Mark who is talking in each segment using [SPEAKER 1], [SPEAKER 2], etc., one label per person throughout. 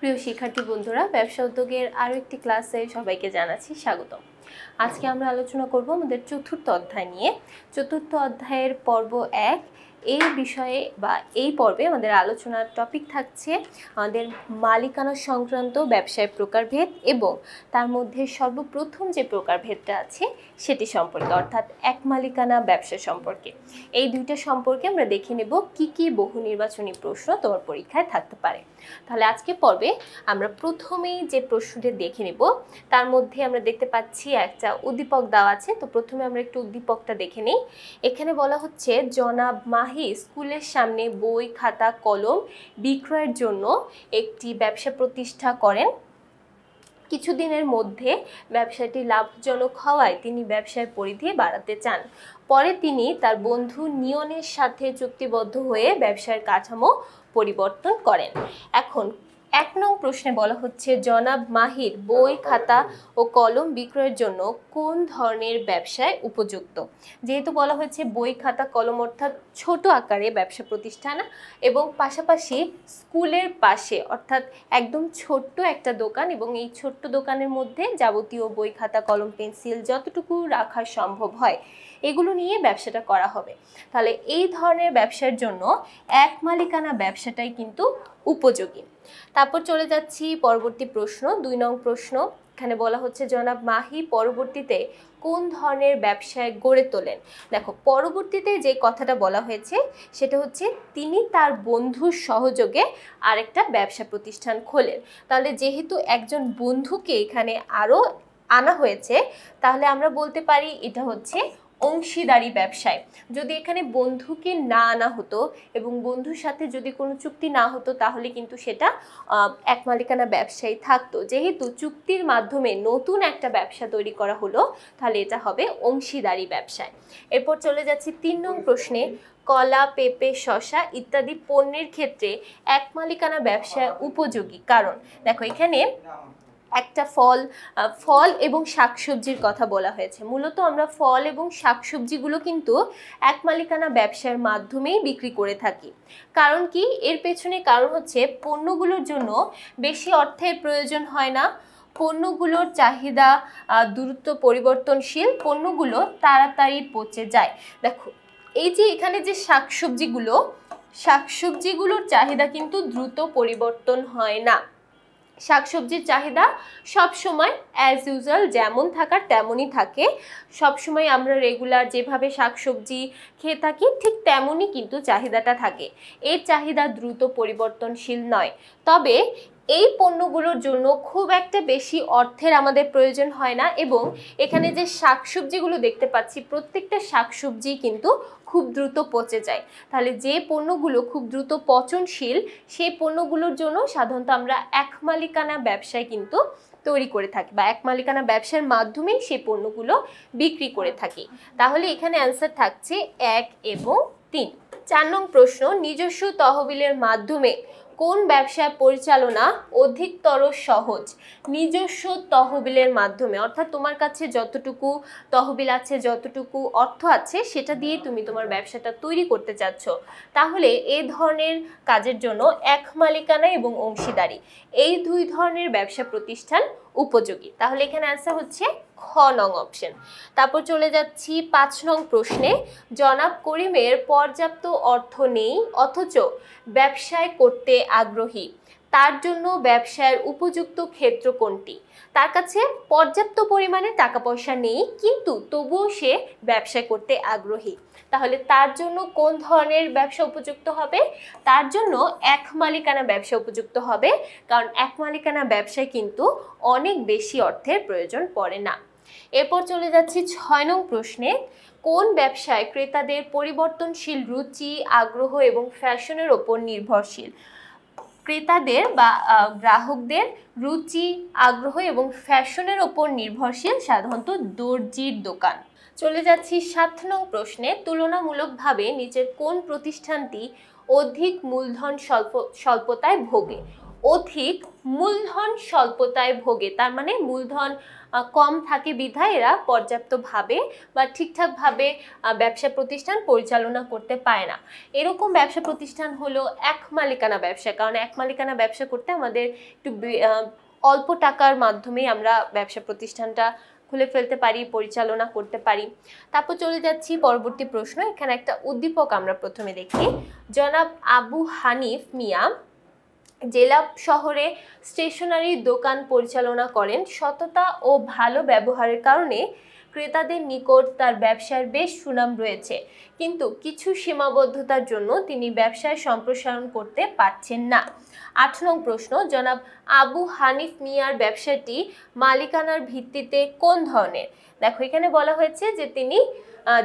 [SPEAKER 1] প্রিয় শিক্ষার্থী বন্ধুরা, ব্যবসা উদ্যোগের আরও একটি ক্লাসে সবাইকে জানাচ্ছি স্বাগত। আজকে আমরা আলোচনা করব আমাদের চতুর্থ অধ্যায় নিয়ে। চতুর্থ অধ্যায়ের পর্ব 1 এই বিষয়ে বা এই পর্বে আমাদের আলোচনার টপিক থাকছে আমাদের মালিকানা সংক্রান্ত ব্যবসায় প্রকারভেদ এবং তার মধ্যে সর্বপ্রথম যে প্রকারভেদটা আছে সেটি সম্পর্কে, অর্থাৎ এক মালিকানা ব্যবসা সম্পর্কে। এই দুইটা সম্পর্কে আমরা দেখে নেব কি কি বহু নির্বাচনী প্রশ্ন তোমার পরীক্ষায় থাকতে পারে। তাহলে আজকে পর্বে আমরা প্রথমেই যে প্রশ্নটি দেখে নেব, তার মধ্যে আমরা দেখতে পাচ্ছি একটা উদ্দীপক দেওয়া আছে। তো প্রথমে আমরা একটু উদ্দীপকটা দেখে নিই। এখানে বলা হচ্ছে, জনাব মাহি স্কুলের সামনে বই, খাতা, কলম বিক্রয়ের জন্য একটি ব্যবসা প্রতিষ্ঠা করেন। কিছুদিনের মধ্যে ব্যবসাটি লাভজনক হওয়ায় তিনি ব্যবসার পরিধি বাড়াতে চান। পরে তিনি তার বন্ধু নিয়নের সাথে চুক্তিবদ্ধ হয়ে ব্যবসার কাঠামো পরিবর্তন করেন। এখন 1 নং প্রশ্নে বলা হচ্ছে, জনাব মাহির বই, খাতা ও কলম বিক্রয়ের জন্য কোন ধরনের ব্যবসায় উপযুক্ত। যেহেতু বলা হয়েছে বই, খাতা, কলম অর্থাৎ ছোট আকারে ব্যবসা প্রতিষ্ঠান এবং পাশাপাশি স্কুলের পাশে অর্থাৎ একদম ছোট্ট একটা দোকান এবং এই ছোট্ট দোকানের মধ্যে যাবতীয় বই, খাতা, কলম, পেন্সিল যতটুকু রাখা সম্ভব হয় এগুলো নিয়ে ব্যবসাটা করা হবে। তাহলে এই ধরনের ব্যবসার জন্য এক মালিকানা ব্যবসাটাই কিন্তু উপযোগী। তারপর চলে যাচ্ছি পরবর্তী প্রশ্ন, 2 নং প্রশ্ন। এখানে বলা হচ্ছে, জনাব মাহি পরবর্তীতে কোন ধরনের ব্যবসায় গড়ে তোলেন। দেখো, পরবর্তীতে যে কথাটা বলা হয়েছে সেটা হচ্ছে তিনি তার বন্ধুর সহযোগে আরেকটা ব্যবসা প্রতিষ্ঠান খোলেন। তাহলে যেহেতু একজন বন্ধুকে এখানে আরও আনা হয়েছে, তাহলে আমরা বলতে পারি এটা হচ্ছে অংশীদারি ব্যবসায়। যদি এখানে বন্ধুকে না আনা হতো এবং বন্ধুর সাথে যদি কোনো চুক্তি না হতো তাহলে কিন্তু সেটা এক মালিকানা ব্যবসায় থাকতো। যেহেতু চুক্তির মাধ্যমে নতুন একটা ব্যবসা তৈরি করা হলো, তাহলে এটা হবে অংশীদারি ব্যবসায়। এরপর চলে যাচ্ছি 3 নং প্রশ্নে, কলা, পেঁপে, শসা ইত্যাদি পণ্যের ক্ষেত্রে এক মালিকানা ব্যবসায় উপযোগী কারণ। দেখো, এখানে একটা ফল এবং শাকসবজির কথা বলা হয়েছে। মূলত আমরা ফল এবং শাকসবজিগুলো কিন্তু এক মালিকানা ব্যবসার মাধ্যমেই বিক্রি করে থাকি। কারণ কি? এর পেছনে কারণ হচ্ছে পণ্যগুলোর জন্য বেশি অর্থের প্রয়োজন হয় না, পণ্যগুলোর চাহিদা দ্রুত পরিবর্তনশীল, পণ্যগুলো তাড়াতাড়ি পচে যায়। দেখো, এই যে এখানে যে শাকসবজিগুলোর চাহিদা কিন্তু দ্রুত পরিবর্তন হয় না। শাকসবজির চাহিদা সবসময় অ্যাজ ইউজুয়াল যেমন থাকার তেমনই থাকে। সবসময় আমরা রেগুলার যেভাবে শাকসবজি খেয়ে থাকি ঠিক তেমনই কিন্তু চাহিদাটা থাকে। এর চাহিদা দ্রুত পরিবর্তনশীল নয়। তবে এই পণ্যগুলোর জন্য খুব একটা বেশি অর্থের আমাদের প্রয়োজন হয় না এবং এখানে যে শাকসবজিগুলো দেখতে পাচ্ছি প্রত্যেকটা শাকসবজি কিন্তু খুব দ্রুত পচে যায়। তাহলে যে পণ্যগুলো খুব দ্রুত পচনশীল সেই পণ্যগুলোর জন্য সাধারণত আমরা এক মালিকানা ব্যবসায় কিন্তু তৈরি করে থাকি বা এক মালিকানা ব্যবসার মাধ্যমেই সেই পণ্যগুলো বিক্রি করে থাকি। তাহলে এখানে অ্যান্সার থাকছে 1 এবং 3। 4 নং প্রশ্ন, নিজস্ব তহবিলের মাধ্যমে কোন ব্যবসা পরিচালনা অধিকতর সহজ। নিজস্ব তহবিলের মাধ্যমে অর্থাৎ তোমার কাছে যতটুকু তহবিল আছে, যতটুকু অর্থ আছে সেটা দিয়ে তুমি তোমার ব্যবসাটা তৈরি করতে চাচ্ছ, তাহলে এই ধরনের কাজের জন্য এক মালিকানা এবং অংশীদারি এই 2 ধরনের ব্যবসা প্রতিষ্ঠান উপযোগী। তাহলে এখানে অ্যান্সার হচ্ছে খ নং অপশন। তারপর চলে যাচ্ছি 5 নং প্রশ্নে, জনাব করিমের পর্যাপ্ত অর্থ নেই অথচ ব্যবসায় করতে আগ্রহী, তার জন্য ব্যবসায়ের উপযুক্ত ক্ষেত্র কোনটি। তার কাছে পর্যাপ্ত পরিমাণে টাকা পয়সা নেই কিন্তু তবুও সে ব্যবসা করতে আগ্রহী, তাহলে তার জন্য কোন ধরনের ব্যবসা উপযুক্ত হবে। তার জন্য এক মালিকানা ব্যবসা উপযুক্ত হবে, কারণ এক মালিকানা ব্যবসায় কিন্তু অনেক বেশি অর্থের প্রয়োজন পড়ে না। এরপর চলে যাচ্ছি 6 নং প্রশ্নে, কোন ব্যবসায় ক্রেতাদের পরিবর্তনশীল রুচি, আগ্রহ এবং ফ্যাশনের ওপর নির্ভরশীল। ক্রেতাদের বা গ্রাহকদের রুচি, আগ্রহ এবং ফ্যাশনের ওপর নির্ভরশীল সাধারণত দর্জির দোকান। চলে যাচ্ছি 7 নং প্রশ্নে, তুলনামূলকভাবে নিচের কোন প্রতিষ্ঠানটি অধিক মূলধন স্বল্পতায় ভোগে। অধিক মূলধন স্বল্পতায় ভোগে, তার মানে মূলধন কম থাকে বিধায় এরা পর্যাপ্তভাবে বা ঠিকঠাকভাবে ব্যবসা প্রতিষ্ঠান পরিচালনা করতে পারে না। এরকম ব্যবসা প্রতিষ্ঠান হলো এক মালিকানা ব্যবসা, কারণ এক মালিকানা ব্যবসা করতে আমাদের একটু অল্প টাকার মাধ্যমে আমরা ব্যবসা প্রতিষ্ঠানটা খুলে ফেলতে পারি, পরিচালনা করতে পারি। তারপর চলে যাচ্ছি পরবর্তী প্রশ্ন। এখানে একটা উদ্দীপক আমরা প্রথমে দেখি। জনাব আবু হানিফ মিয়া জেলা শহরে স্টেশনারি দোকান পরিচালনা করেন। সততা ও ভালো ব্যবহারের কারণে ক্রেতাদের নিকট তার ব্যবসার বেশ সুনাম রয়েছে, কিন্তু কিছু সীমাবদ্ধতার জন্য তিনি ব্যবসায় সম্প্রসারণ করতে পারছেন না। 8 নং প্রশ্ন। জনাব আবু হানিফ মিয়ার ব্যবসাটি মালিকানার ভিত্তিতে কোন ধরনের? দেখো এখানে বলা হয়েছে যে তিনি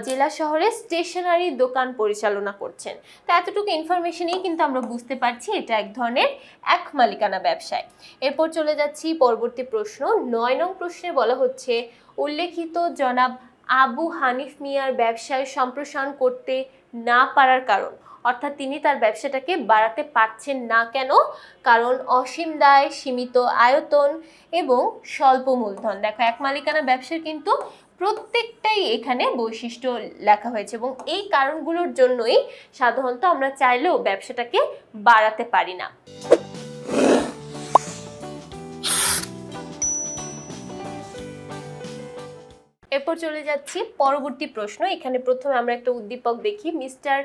[SPEAKER 1] জেলা শহরে স্টেশনারি দোকান পরিচালনা করছেন। তো এতটুকু ইনফরমেশনই কিন্তু আমরা বুঝতে পারছি এটা এক ধরনের এক মালিকানা ব্যবসায়। এরপর চলে যাচ্ছি পরবর্তী প্রশ্ন। 9 নং প্রশ্নে বলা হচ্ছে উল্লেখিত জনাব আবু হানিফ মিয়ার ব্যবসায় সম্প্রসারণ করতে না পারার কারণ, অর্থাৎ তিনি তার ব্যবসাটাকে বাড়াতে পারছেন না কেন? কারণ অসীম দায়, সীমিত আয়তন এবং স্বল্প মূলধন। দেখো এক মালিকানা ব্যবসার কিন্তু প্রত্যেকটাই এখানে বৈশিষ্ট্য লেখা হয়েছে এবং এই কারণগুলোর জন্যই সাধারণত আমরা চাইলেও ব্যবসাটাকে বাড়াতে পারি না। এরপর চলে যাচ্ছি পরবর্তী প্রশ্ন। এখানে প্রথমে আমরা একটা উদ্দীপক দেখি। মিস্টার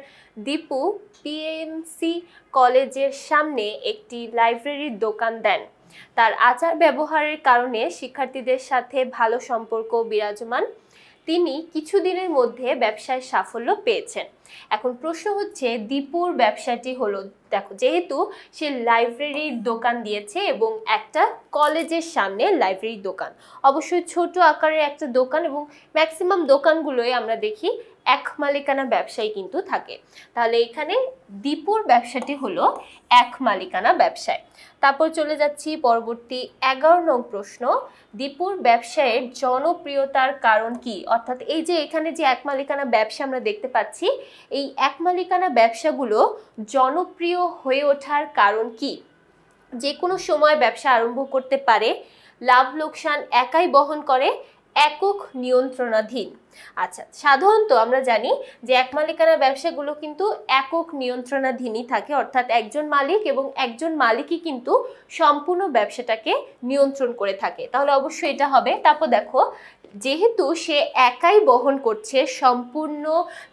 [SPEAKER 1] দীপু পিএমসি কলেজের সামনে একটি লাইব্রেরির দোকান দেন। তার আচার ব্যবহারের কারণে শিক্ষার্থীদের সাথে ভালো সম্পর্ক বিরাজমান। তিনি কিছুদিনের মধ্যে ব্যবসায় সাফল্য পেয়েছেন। এখন প্রশ্ন হচ্ছে দীপুর ব্যবসাটি হলো, দেখো যেহেতু সে লাইব্রেরির দোকান দিয়েছে এবং একটা কলেজের সামনে লাইব্রেরির দোকান, অবশ্যই ছোট আকারের একটা দোকান এবং ম্যাক্সিমাম দোকানগুলোই আমরা দেখি এক মালিকানা ব্যবসায়ী কিন্তু থাকে। তাহলে এখানে দীপুর ব্যবসাটি হলো এক মালিকানা ব্যবসায়। তারপর চলে যাচ্ছি পরবর্তী 11 নং প্রশ্ন। দীপুর ব্যবসায়ের জনপ্রিয়তার কারণ কি? অর্থাৎ এই যে এখানে যে এক মালিকানা ব্যবসা আমরা দেখতে পাচ্ছি, এই এক মালিকানা ব্যবসাগুলো জনপ্রিয় হয়ে ওঠার কারণ কি? যে কোনো সময় ব্যবসা আরম্ভ করতে পারে, লাভ লোকসান একাই বহন করে, একক নিয়ন্ত্রণাধীন। আচ্ছা, সাধারণত আমরা জানি যে এক মালিকানা ব্যবসাগুলো কিন্তু একক নিয়ন্ত্রণাধীনই থাকে, অর্থাৎ একজন মালিক এবং একজন মালিকই কিন্তু সম্পূর্ণ ব্যবসাটাকে নিয়ন্ত্রণ করে থাকে। তাহলে অবশ্যই এটা হবে। তারপর দেখো যেহেতু সে একাই বহন করছে, সম্পূর্ণ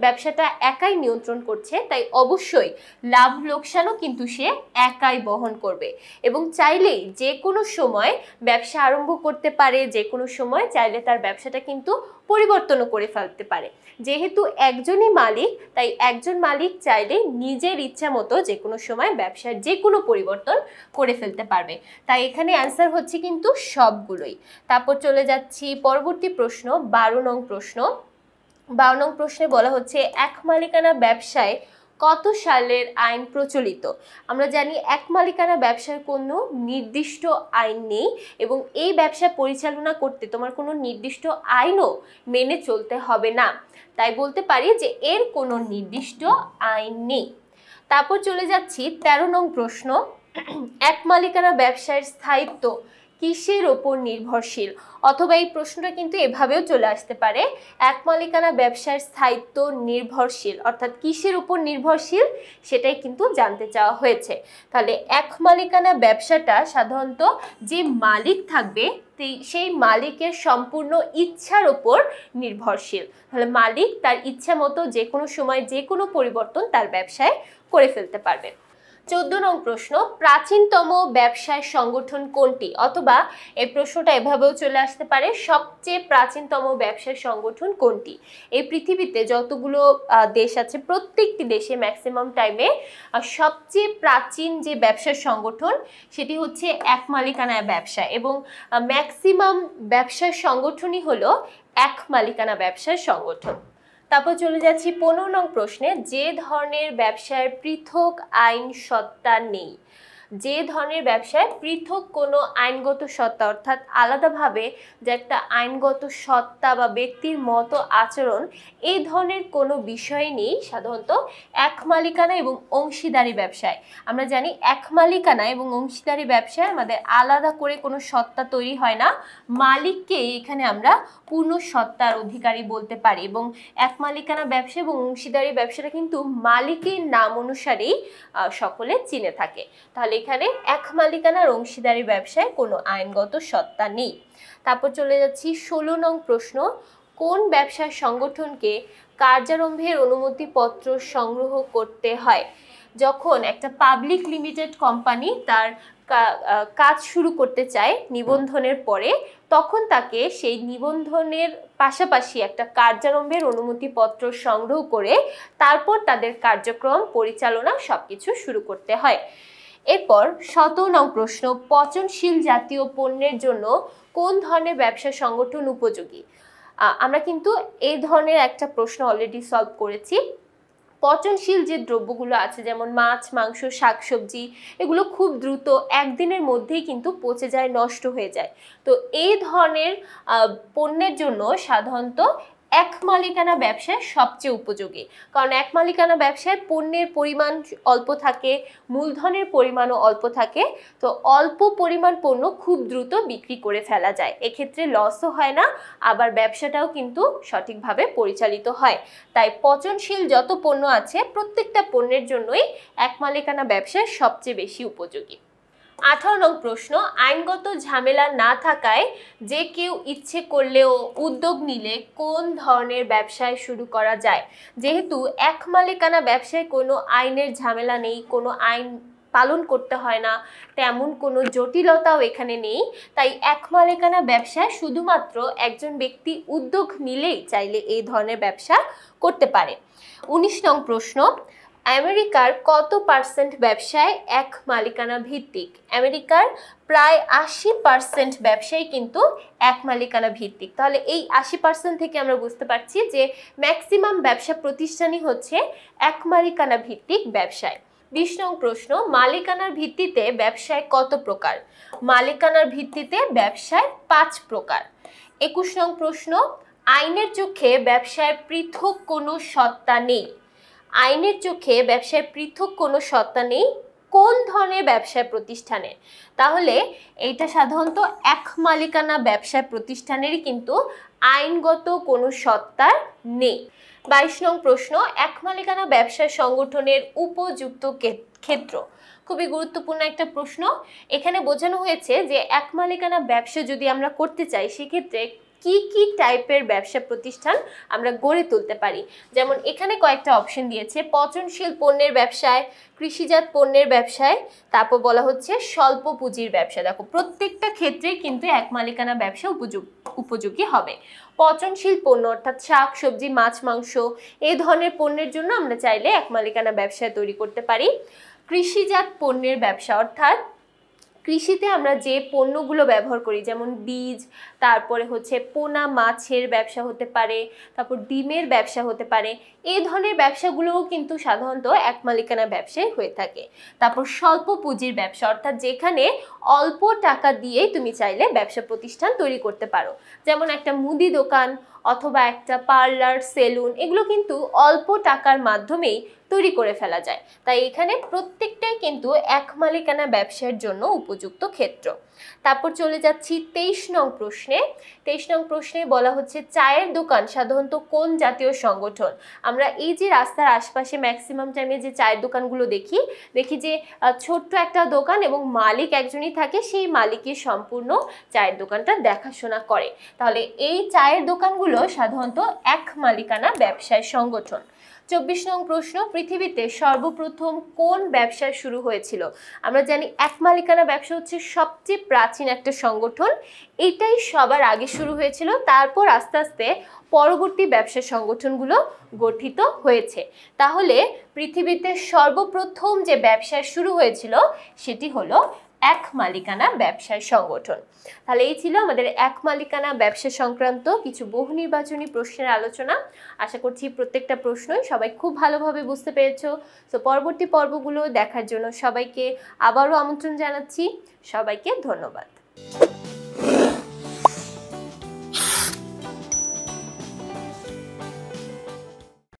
[SPEAKER 1] ব্যবসাটা একাই নিয়ন্ত্রণ করছে, তাই অবশ্যই লাভ লোকসানও কিন্তু সে একাই বহন করবে এবং চাইলেই যে কোনো সময় ব্যবসা আরম্ভ করতে পারে, যে কোনো সময় চাইলে তার ব্যবসাটা কিন্তু পরিবর্তনও করে ফেলতে পারে। যেহেতু একজনই মালিক, তাই একজন মালিক চাইলে নিজের ইচ্ছা মতো যে কোনো সময় ব্যবসার যে কোনো পরিবর্তন করে ফেলতে পারবে। তাই এখানে অ্যান্সার হচ্ছে কিন্তু সবগুলোই। তারপর চলে যাচ্ছি পরবর্তী প্রশ্ন, 12 নং প্রশ্ন। 12 নং প্রশ্নে বলা হচ্ছে এক মালিকানা ব্যবসায় কত সালের আইন প্রচলিত? আমরা জানি এক মালিকানা ব্যবসার কোনো নির্দিষ্ট আইন নেই এবং এই ব্যবসা পরিচালনা করতে তোমার কোনো নির্দিষ্ট আইনও মেনে চলতে হবে না, তাই বলতে পারি যে এর কোনো নির্দিষ্ট আইন নেই। তারপর চলে যাচ্ছি 13 নং প্রশ্ন। এক মালিকানা ব্যবসার স্থায়িত্ব কিসের ওপর নির্ভরশীল? অথবা এই প্রশ্নটা কিন্তু এভাবেও চলে আসতে পারে, এক মালিকানা ব্যবসার স্থায়িত্ব নির্ভরশীল, অর্থাৎ কিসের উপর নির্ভরশীল সেটাই কিন্তু জানতে চাওয়া হয়েছে। তাহলে এক মালিকানা ব্যবসাটা সাধারণত যে মালিক থাকবে সেই মালিকের সম্পূর্ণ ইচ্ছার ওপর নির্ভরশীল। তাহলে মালিক তার ইচ্ছা মতো যে কোনো সময় যে কোনো পরিবর্তন তার ব্যবসায় করে ফেলতে পারবে। 14 নং প্রশ্ন। প্রাচীনতম ব্যবসায় সংগঠন কোনটি? অথবা এই প্রশ্নটা এভাবেও চলে আসতে পারে, সবচেয়ে প্রাচীনতম ব্যবসায় সংগঠন কোনটি? এই পৃথিবীতে যতগুলো দেশ আছে প্রত্যেকটি দেশে ম্যাক্সিমাম টাইমে সবচেয়ে প্রাচীন যে ব্যবসার সংগঠন সেটি হচ্ছে এক মালিকানা ব্যবসা এবং ম্যাক্সিমাম ব্যবসার সংগঠনই হলো এক মালিকানা ব্যবসার সংগঠন। তারপর চলে যাচ্ছি 15 নং প্রশ্নে। যে ধরনের ব্যবসার পৃথক আইন সত্তা নেই? যে ধরনের ব্যবসায় পৃথক কোনো আইনগত সত্তা অর্থাৎ আলাদাভাবে যে একটা আইনগত সত্তা বা ব্যক্তির মতো আচরণ এই ধরনের কোনো বিষয় নেই সাধারণত এক মালিকানা এবং অংশীদারি ব্যবসায়। আমরা জানি এক মালিকানা এবং অংশীদারি ব্যবসায় আমাদের আলাদা করে কোনো সত্তা তৈরি হয় না, মালিককে এখানে আমরা পূর্ণ সত্তার অধিকারী বলতে পারি। এবং এক মালিকানা ব্যবসা এবং অংশীদারি ব্যবসাটা কিন্তু মালিকের নাম অনুসারেই সকলে চিনে থাকে। তাহলে এখানে এক মালিকানার অংশীদারি ব্যবসায় কোনো আইনগত সত্তা নেই। তারপর চলে যাচ্ছি 16 নং প্রশ্ন, কোন ব্যবসার সংগঠনকে কার্যারম্ভের অনুমতিপত্র সংগ্রহ করতে হয়? যখন একটা পাবলিক লিমিটেড কোম্পানি তার কাজ শুরু করতে চায় নিবন্ধনের পরে, তখন তাকে সেই নিবন্ধনের পাশাপাশি একটা কার্যারম্ভের অনুমতিপত্র সংগ্রহ করে তারপর তাদের কার্যক্রম পরিচালনা সবকিছু শুরু করতে হয়। এরপর 17 নং প্রশ্ন, পচনশীল জাতীয় পণ্যের জন্য কোন ধরনের ব্যবসা সংগঠন উপযোগী? আমরা কিন্তু এই ধরনের একটা প্রশ্ন অলরেডি সলভ করেছি। পচনশীল যে দ্রব্যগুলো আছে যেমন মাছ, মাংস, শাকসবজি, এগুলো খুব দ্রুত একদিনের মধ্যেই কিন্তু পচে যায়, নষ্ট হয়ে যায়। তো এই ধরনের পণ্যের জন্য সাধারণত এক মালিকানা ব্যবসায় সবচেয়ে উপযোগী, কারণ এক মালিকানা ব্যবসায় পণ্যের পরিমাণ অল্প থাকে, মূলধনের পরিমাণও অল্প থাকে। তো অল্প পরিমাণ পণ্য খুব দ্রুত বিক্রি করে ফেলা যায়, এক্ষেত্রে লসও হয় না, আবার ব্যবসাটাও কিন্তু সঠিকভাবে পরিচালিত হয়। তাই পচনশীল যত পণ্য আছে প্রত্যেকটা পণ্যের জন্যই এক মালিকানা ব্যবসায় সবচেয়ে বেশি উপযোগী। 18 নং প্রশ্ন, আইনগত ঝামেলা না থাকায় যে কেউ ইচ্ছে করলেও উদ্যোগ নিলে কোন ধরনের ব্যবসায় শুরু করা যায়? যেহেতু এক মালিকানা ব্যবসায় কোনো আইনের ঝামেলা নেই, কোনো আইন পালন করতে হয় না, তেমন কোনো জটিলতাও এখানে নেই, তাই এক মালিকানা ব্যবসায় শুধুমাত্র একজন ব্যক্তি উদ্যোগ নিলেই চাইলে এই ধরনের ব্যবসা করতে পারে। 19 নং প্রশ্ন, আমেরিকার কত % ব্যবসায় এক মালিকানা ভিত্তিক? আমেরিকার প্রায় 80% ব্যবসায় কিন্তু এক মালিকানা ভিত্তিক। তাহলে এই 80% থেকে আমরা বুঝতে পারছি যে ম্যাক্সিমাম ব্যবসা প্রতিষ্ঠানই হচ্ছে এক মালিকানা ভিত্তিক ব্যবসায়। 20 নং প্রশ্ন, মালিকানার ভিত্তিতে ব্যবসায় কত প্রকার? মালিকানার ভিত্তিতে ব্যবসায় 5 প্রকার। 21 নং প্রশ্ন, আইনের চোখে ব্যবসায় পৃথক কোনো সত্তা নেই। আইনের চোখে ব্যবসায় পৃথক কোনো সত্তা নেই কোন ধরনের ব্যবসায় প্রতিষ্ঠানে? তাহলে এইটা সাধারণত এক মালিকানা ব্যবসায় প্রতিষ্ঠানেরই কিন্তু আইনগত কোনো সত্তা নেই। 22 নং প্রশ্ন, এক মালিকানা ব্যবসায় সংগঠনের উপযুক্ত ক্ষেত্র। খুবই গুরুত্বপূর্ণ একটা প্রশ্ন। এখানে বোঝানো হয়েছে যে এক মালিকানা ব্যবসা যদি আমরা করতে চাই সেক্ষেত্রে কি কি টাইপের ব্যবসা প্রতিষ্ঠান আমরা গড়ে তুলতে পারি। যেমন এখানে কয়েকটা অপশন দিয়েছে, পচনশীল পণ্যের ব্যবসায়, কৃষিজাত পণ্যের ব্যবসায়, তারপর বলা হচ্ছে স্বল্প পুঁজির ব্যবসা। দেখো প্রত্যেকটা ক্ষেত্রে কিন্তু এক মালিকানা ব্যবসা উপযোগী হবে। পচনশীল পণ্য অর্থাৎ শাক সবজি, মাছ, মাংস এই ধরনের পণ্যের জন্য আমরা চাইলে এক মালিকানা ব্যবসা তৈরি করতে পারি। কৃষিজাত পণ্যের ব্যবসা অর্থাৎ কৃষিতে আমরা যে পণ্যগুলো ব্যবহার করি যেমন বীজ, তারপরে হচ্ছে পোনা মাছের ব্যবসা হতে পারে, তারপর ডিমের ব্যবসা হতে পারে, এই ধরনের ব্যবসাগুলোও কিন্তু সাধারণত এক মালিকানা ব্যবসায় হয়ে থাকে। তারপর স্বল্প পুঁজির ব্যবসা অর্থাৎ যেখানে অল্প টাকা দিয়েই তুমি চাইলে ব্যবসা প্রতিষ্ঠান তৈরি করতে পারো, যেমন একটা মুদি দোকান অথবা একটা পার্লার, সেলুন, এগুলো কিন্তু অল্প টাকার মাধ্যমেই তৈরি করে ফেলা যায়। তাই এখানে প্রত্যেকটাই কিন্তু এক মালিকানা ব্যবসার জন্য উপযুক্ত ক্ষেত্র। তারপর চলে যাচ্ছি 23 নং প্রশ্নে। 23 নং প্রশ্নে বলা হচ্ছে চায়ের দোকান সাধারণত কোন জাতীয় সংগঠন? আমরা এই যে রাস্তার আশপাশে ম্যাক্সিমাম টাইমে যে চায়ের দোকানগুলো দেখি যে ছোট্ট একটা দোকান এবং মালিক একজনই থাকে, সেই মালিকই সম্পূর্ণ চায়ের দোকানটা দেখাশোনা করে। তাহলে এই চায়ের দোকানগুলো সাধারণত এক মালিকানা ব্যবসায় সংগঠন। 24 নং প্রশ্ন, পৃথিবীতে সর্বপ্রথম কোন ব্যবসা শুরু হয়েছিল? আমরা জানি এক মালিকানা ব্যবসা হচ্ছে সবচেয়ে প্রাচীন একটা সংগঠন, এটাই সবার আগে শুরু হয়েছিল, তারপর আস্তে আস্তে পরবর্তী ব্যবসা সংগঠনগুলো গঠিত হয়েছে। তাহলে পৃথিবীতে সর্বপ্রথম যে ব্যবসা শুরু হয়েছিল সেটি হলো এক মালিকানা ব্যবসায় সংগঠন। তাহলে এই ছিল আমাদের এক মালিকানা ব্যবসা সংক্রান্ত কিছু বহু নির্বাচনী প্রশ্নের আলোচনা। আশা করছি প্রত্যেকটা প্রশ্নই সবাই খুব ভালোভাবে বুঝতে পেরেছো। তো পরবর্তী পর্বগুলো দেখার জন্য সবাইকে আবারও আমন্ত্রণ জানাচ্ছি। সবাইকে ধন্যবাদ।